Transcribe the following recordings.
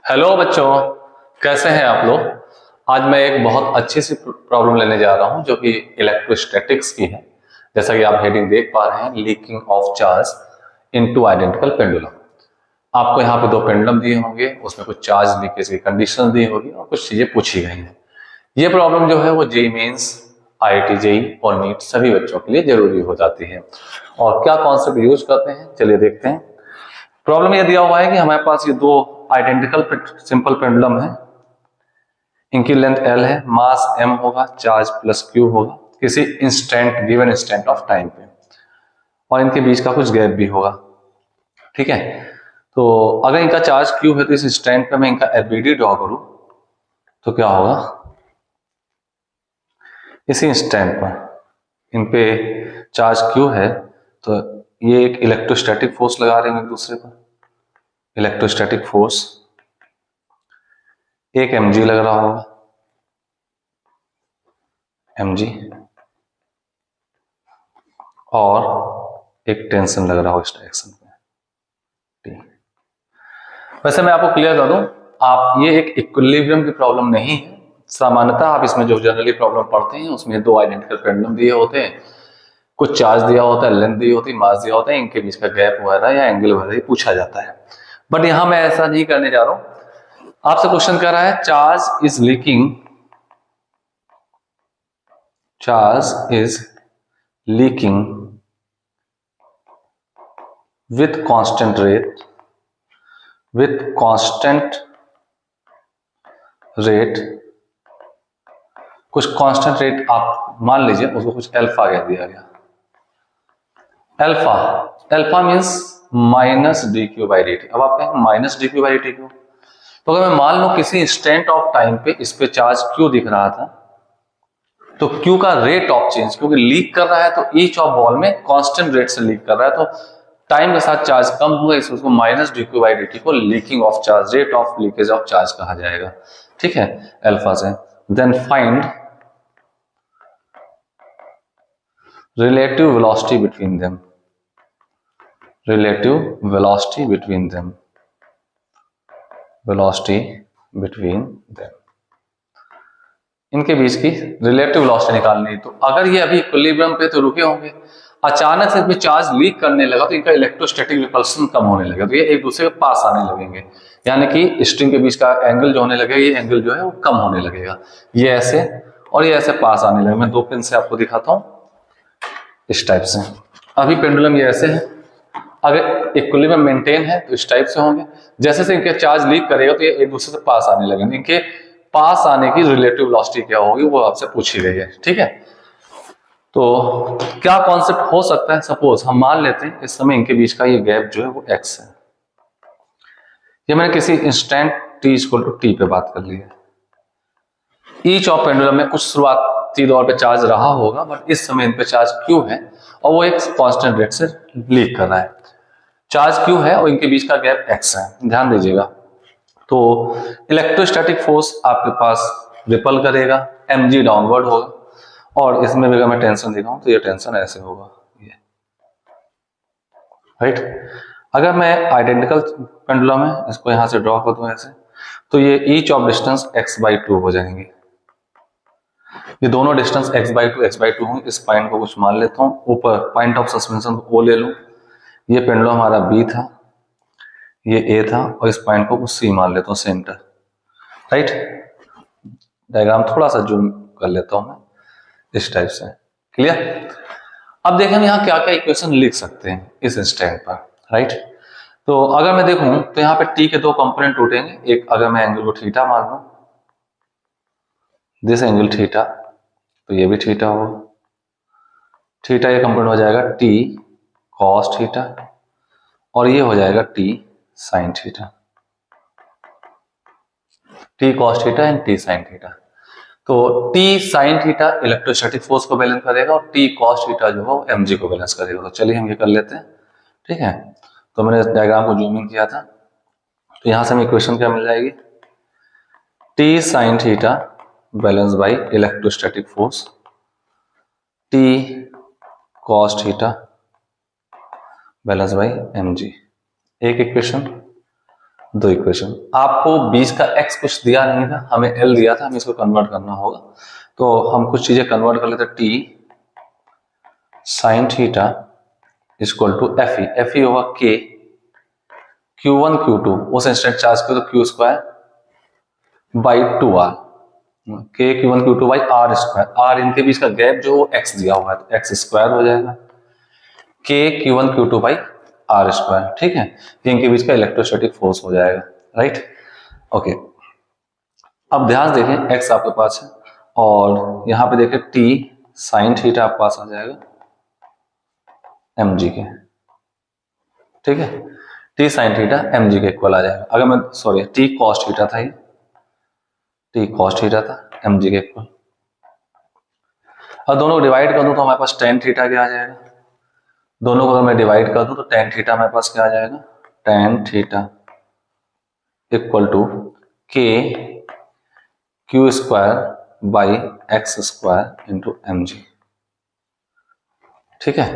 Hello बच्चों, कैसे हैं आप लोग। आज मैं एक बहुत अच्छी सी प्रॉब्लम लेने जा रहा हूं जो कि इलेक्ट्रोस्टैटिक्स की है। जैसा कि आप हेडिंग देख पा रहे हैं, leaking of charge into identical pendulum. आपको यहाँ पे दो पेंडुलम दिए होंगे, उसमें कुछ चार्ज लीकेज की कंडीशन दी होगी और कुछ चीजें पूछी गई हैं। ये प्रॉब्लम जो है वो जेईई मेंस, आईआईटी जेईई और नीट सभी बच्चों के लिए जरूरी हो जाती है। और क्या कॉन्सेप्ट यूज करते हैं, चलिए देखते हैं। प्रॉब्लम ये दिया हुआ है कि हमारे पास ये दो आइडेंटिकल सिंपल पेंडुलम है। इनकी लेंथ L है, मास M होगा, चार्ज प्लस Q होगा किसी instant given instant of time पे, और इनके बीच का कुछ गैप भी होगा। ठीक है, तो अगर इनका चार्ज Q है तो इस इंस्टेंट पे मैं इनका एफबीडी ड्रॉ करूं तो क्या होगा, इसी इंस्टेंट पर इन पे चार्ज Q है तो ये एक इलेक्ट्रोस्टैटिक फोर्स लगा रहे हैं एक दूसरे पर। इलेक्ट्रोस्टैटिक फोर्स एक mg लग रहा होगा, mg, और एक टेंशन लग रहा हो इस डायरेक्शन पे। वैसे मैं आपको क्लियर कर दूं, आप ये एक इक्विलिब्रियम की प्रॉब्लम नहीं है। सामान्यतः आप इसमें जो जनरली प्रॉब्लम पढ़ते हैं उसमें दो आइडेंटिकल पेंडुलम दिए होते हैं, कुछ चार्ज दिया होता है, लेंथ दी होती है, मास दिया होता है, इनके बीच का गैप वगैरह या एंगल वगैरह पूछा जाता है। बट यहां मैं ऐसा नहीं करने जा रहा हूं। आपसे क्वेश्चन कर रहा है charge is leaking, charge is leaking with constant rate, with constant rate, कुछ कांस्टेंट रेट आप मान लीजिए, उसको कुछ अल्फा कह दिया गया। Alpha, alpha means minus D Q by D T. अब आप कहेंगे minus D Q by D T क्यों? तो अगर मैं मान लूं किसी इंस्टेंट ऑफ टाइम पे इस पे चार्ज क्यू दिख रहा था, तो क्यू का रेट ऑफ चेंज, क्योंकि लीक कर रहा है तो ईच ऑफ बॉल में कांस्टेंट रेट से लीक कर रहा है, तो टाइम के साथ चार्ज कम होगा, इसको उसको minus D Q by D T को leaking of charge, rate of leakage of charge कहा जाएगा। ठीक है, अल्फा से। Then find relative velocity between them, relative velocity between them, velocity between them, इनके बीच की रिलेटिव वेलोसिटी निकालनी है। तो अगर ये अभी इक्विलिब्रियम पे तो रुके होंगे, अचानक से इसमें चार्ज लीक करने लगा तो इनका इलेक्ट्रोस्टैटिक रिपल्सन कम होने लगा, तो ये एक दूसरे के पास आने लगेंगे, यानी कि स्ट्रिंग के बीच का एंगल जो होने लगेगा, ये एंगल जो है वो कम होने लगेगा। ये ऐसे और ये ऐसे पास आने लगेगा। मैं दो पेन से आपको दिखाता हूं, इस टाइप से। अभी पेंडुलम ये ऐसे है, अगर इक्विलिब्रियम मेंटेन है तो इस टाइप से होंगे। जैसे से इनके चार्ज लीक करेगा तो ये एक दूसरे से पास आने लगेंगे। इनके पास आने की रिलेटिव वेलोसिटी क्या होगी वो आपसे पूछी गई है। ठीक है, तो क्या कॉन्सेप्ट हो सकता है, सपोज हम मान लेते हैं इस समय इनके बीच का ये गैप जो है वो x है। ये मैंने किसी instant t equal to t पे बात कर ली है। ईच ऑफ पेंडुलम में कुछ शुरुआती दौर पे चार्ज रहा होगा, बट इस समय इन पे चार्ज q है और वो एक कांस्टेंट रेट से लीक कर रहा है। चार्ज q है और इनके बीच का गैप x है, ध्यान दीजिएगा। तो इलेक्ट्रोस्टैटिक फोर्स आपके पास रिपल करेगा, mg डाउनवर्ड होगा, और इसमें भी अगर मैं टेंशन दिखाऊं तो ये टेंशन ऐसे होगा, ये राइट। अगर मैं आइडेंटिकल पेंडुलम है इसको यहां से ड्रॉ कर दूं ऐसे, तो ये ईच ऑफ डिस्टेंस x/2 हो जाएंगे। ये दोनों डिस्टेंस x/2 होंगे। इस पॉइंट को कुछ मान लेता हूं, ऊपर पॉइंट ऑफ सस्पेंशन को O ले लूं। ये पेंडुलम हमारा B था, ये A था, और इस पॉइंट को कुछ C मान लेता हूं, सेंटर, राइट। डायग्राम थोड़ा सा जूम कर लेता हूं मैं, इस टाइप से। क्लियर? अब देखें यहाँ क्या क्या इक्वेशन लिख सकते हैं इस इंस्टेंट पर, राइट। तो अगर मैं देखूं तो यहाँ पे t के दो कंपोनेंट टूटेंगे। एक, अगर मैं एंगल को थीटा मान लूं, दिस एंगल थीटा, तो ये भी थीटा होगा। थीटा ये कंपोनेंट हो जाएगा t cos थीटा, और ये हो जाएगा t sin theta, t cos theta and t sin theta. तो t sin theta electrostatic force को बैलेंस करेगा और t cos थीटा जो है वो mg को बैलेंस करेगा। तो चलिए हम ये कर लेते हैं। ठीक है, तो मैंने इस डायग्राम को जूम इन किया था, तो यहां से हमें इक्वेशन क्या मिल जाएगी, t sin theta balance by electrostatic force, t cos theta balance by mg, एक इक्वेशन। दो इक्वेशन। आपको बीच का x कुछ दिया नहीं था, हमें l दिया था, हमें इसको कन्वर्ट करना होगा। तो हम कुछ चीजें कन्वर्ट कर लेते, t sine theta equal to F E होगा k q1 q2 उस इंस्टेंट चार्ज पे, तो q square by 2r, k q1 q2 by r square, r इनके बीच का गैप जो x दिया हुआ है तो x स्क्वायर हो जाएगा, k q1 q2 by r square. ठीक है, इनके बीच का इलेक्ट्रोस्टैटिक फोर्स हो जाएगा, राइट। ओके, अब ध्यान देखें x आपके पास है और यहाँ पे देखें t साइन थीटा आपके पास आ जाएगा mg के, ठीक है, t साइन थीटा mg के इक्वल आ जाएगा। अगर मैं सॉरी t कॉस थीटा था, ये t कॉस थीटा था mg के इक्वल। अब दोनों को डिवाइड कर दूं तो हमारे पास tan थीटा क्या आ जाएगा, दोनों को अगर मैं डिवाइड कर दूं तो tan थीटा हमारे पास क्या आ जाएगा, tan theta equal to k q square by x square into mg। ठीक है,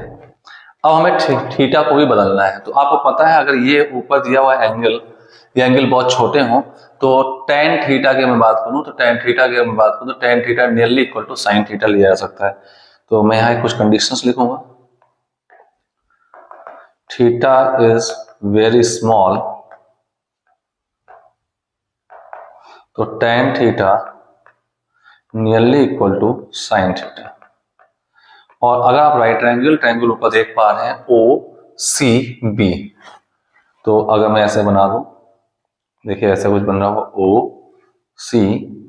अब हमें थीटा को भी बदलना है। तो आपको पता है अगर ये ऊपर दिया हुआ एंगल, ये एंगल बहुत छोटे हों तो tan थीटा की मैं बात करूं तो tan थीटा की मैं बात करूं तो tan theta nearly equal to sine theta लिया जा सकता है। तो मैं यहाँ कुछ कंडीशंस लिखूंगा, थीटा इज वेरी स्मॉल तो tan theta nearly equal to sine theta. और अगर आप राइट ट्रायंगल ऊपर देख पा रहे हैं ओ सी बी, तो अगर मैं ऐसे बना दूं, देखिए ऐसे कुछ बन रहा होगा ओ सी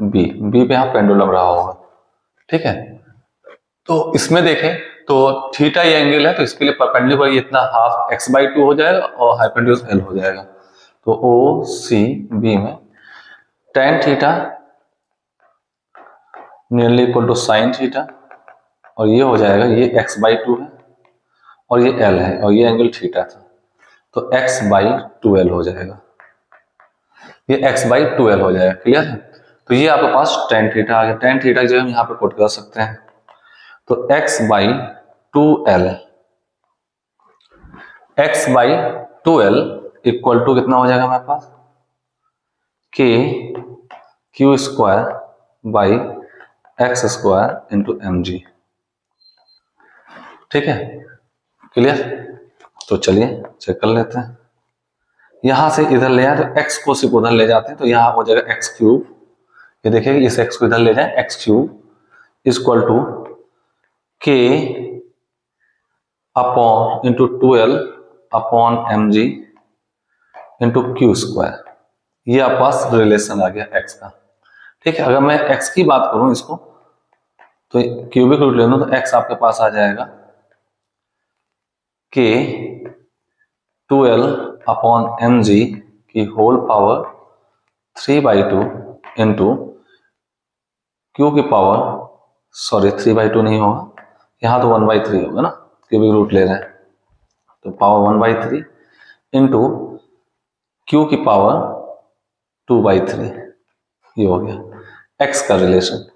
बी, बी पे यहाँ पेंडुलम रहा होगा, ठीक है। तो इसमें देखें तो थीटा ये एंगल है तो इसके लिए परपेंडिकुलर इतना हाफ x/2 हो जाएगा और हाइपोटेन्यूज l हो जाएगा। तो ओ सी बी में tan theta nearly equal to sine theta और ये हो जाएगा, ये x/2 है और ये l है और ये एंगल थीटा था तो x/2l हो जाएगा, ये x/2l हो जाएगा, क्लियर है। तो ये आपके पास tan थीटा आ गया, tan थीटा जो हम यहाँ पे पुट कर सकते हैं तो x/2l, x/2l इक्वल टू कितना हो जाएगा हमारे पास, k q square by x square into mg। ठीक है, क्लियर। तो चलिए चेक कर लेते हैं, यहां से इधर ले आए तो x को सिर्फ उधर ले जाते हैं तो यहां हो जाएगा x क्यूब, ये देखिए इस x को इधर ले जाए x cube equal to k upon into 2l upon mg into q square. ये आपके पास रिलेशन आ गया x का, ठीक है। अगर मैं x की बात करूं इसको तो क्यूबिक रूट ले लूं तो x आपके पास आ जाएगा k 2l अपॉन mg की होल पावर 3/2 इंटू क्यू की पावर, सॉरी 3/2 नहीं होगा, यहाँ तो 1/3 होगा ना, क्यूबिक रूट ले रहे हैं तो पावर 1/3 इंटू क्यू की पावर 2/3, ये हो गया x का रिलेशन।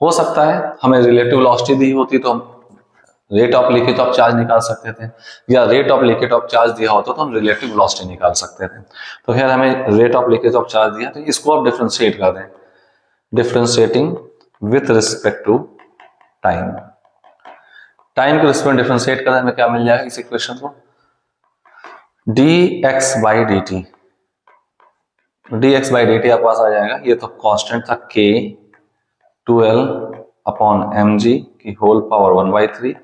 हो सकता है हमें रिलेटिव वेलोसिटी दी होती तो हम rate of leakage of charge निकाल सकते थे, या rate of leakage of charge दिया होता तो हम रिलेटिव वेलोसिटी निकाल सकते थे। तो खैर हमें rate of leakage of charge दिया तो इसको आप डिफरेंशिएट कर दें, differentiating with respect to time, time के रिस्पेक्ट डिफरेंशिएट करें हमें क्या मिल जाएगा इस इक्वेशन को, dx/dt, dx/dt आपके पास आ जाएगा, ये तो कांस्टेंट था k 2l अपॉन mg की होल पावर 1/3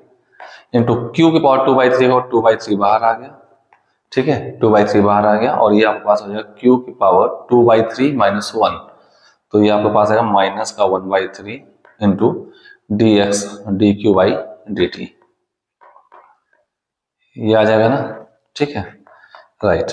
इंटू क्यू की पावर 2/3 और 2/3 बाहर आ गया, ठीक है, 2/3 बाहर आ गया और ये आपके पास हो जाएगा क्यू की पावर 2/3 माइनस 1, तो ये आपके पास आएगा माइनस का 1/3 इंटू dx dq/dt, ये आ जाएगा ना, ठीक है, राइट।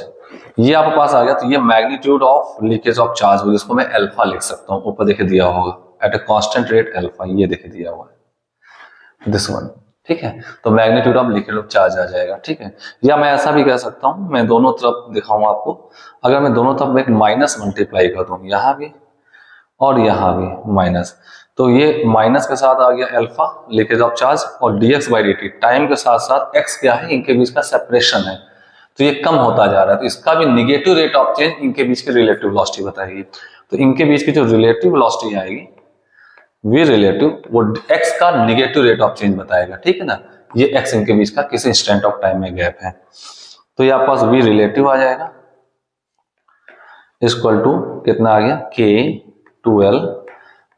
ये आपके पास आ गया। तो ये magnitude of leakage of charge हो, जिसको मैं अल्फा लिख सकता हूँ, ऊपर देखे दिया होगा at a constant rate alpha, ये देखे दिया हुआ है दिस वन, ठीक है। तो magnitude of leakage of charge आ जाएगा, ठीक है। या मैं ऐसा भी कह सकता हूं, मैं दोनों तरफ दिखाऊंगा आपको, अगर मैं दोनों तरफ एक माइनस मल्टीप्लाई कर दूं, यहां भी और यहां भी माइनस, तो ये माइनस के साथ आ गया अल्फा लीकेज ऑफ चार्ज और dx/dt टाइम के साथ साथ x क्या है, इनके बीच का सेपरेशन है, तो ये कम होता जा रहा है, तो इसका भी निगेटिव रेट ऑफ चेंज इनके बीच की रिलेटिव वेलोसिटी बताएगी। तो इनके बीच की जो रिलेटिव वेलोसिटी आएगी वी रिलेटिव, वो एक्स का निगेटिव रेट ऑफ चेंज बताएगा, ठीक है ना। ये एक्स इनके बीच का किसी इंस्टेंट ऑफ टाइम में गैप है, तो ये आपके पास वी रिलेटिव आ जाएगा इक्वल टू कितना आ गया के 2L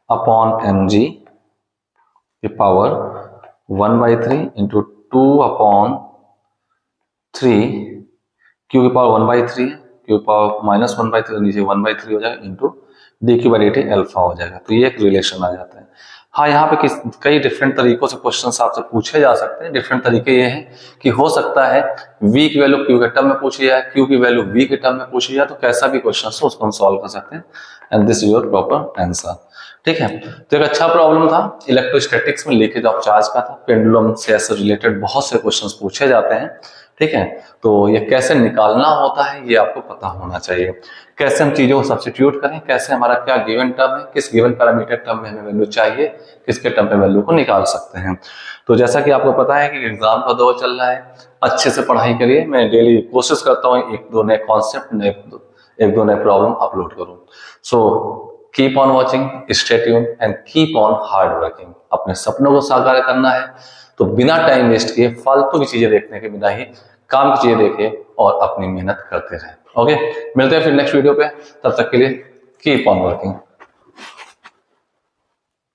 अपॉन एम जी की पावर 1/3 इंटू 2 अपॉन 3 क्यू की पावर 1/3 है, क्यू की पावर -1/3 नीचे 1/3 हो जाएगा into D Q by D T alpha हो जाएगा। तो ये एक रिलेशन आ जाता है। हाँ, यहाँ पे कई डिफरेंट तरीकों से क्वेश्चन आपसे पूछे जा सकते हैं। डिफरेंट तरीके ये हैं कि हो सकता है v की वैल्यू q के टर्म में पूछी जाए, q की वैल्यू v के टर्म में पूछी जाए, तो कैसा भी क्वेश्चन हो उसको हम सॉल्व कर सकते हैं and this is your proper answer, ठीक है। तो एक अच्छा प्रॉब्लम था इलेक्ट्रोस्टैटिक्स में, लीकेज ऑफ चार्ज का था। पेंडुलम से ऐसे रिलेटेड बहुत से क्वेश्चंस पूछे जाते हैं, ठीक है। तो ये कैसे निकालना होता है ये आपको पता होना चाहिए। कैसे हम चीजों को सब्स्टिट्यूट करें, कैसे हमारा क्या गिवन टर्म है, किस गिवन पैरामीटर टर्म में हमें वैल्यू चाहिए, किसके टर्म पे वैल्यू को निकाल सकते हैं। तो जैसा कि आपको पता है कि एग्जाम का दौर चल रहा है, अच्छे से पढ़ाई करिए। मैं डेली कोशिश करता हूँ एक दो नए कॉन्सेप्ट, एक दो नए प्रॉब्लम अपलोड करूँ। So keep on watching, stay tuned and keep on hard working. अपने सपनों को साकार करना है तो बिना टाइम वेस्ट किए, फालतू की चीजें देखने के बिना ही काम की चीजें देखिए और अपनी मेहनत करते रहें। ओके, मिलते हैं फिर नेक्स्ट वीडियो पे, तब तक के लिए कीप ऑन वर्किंग।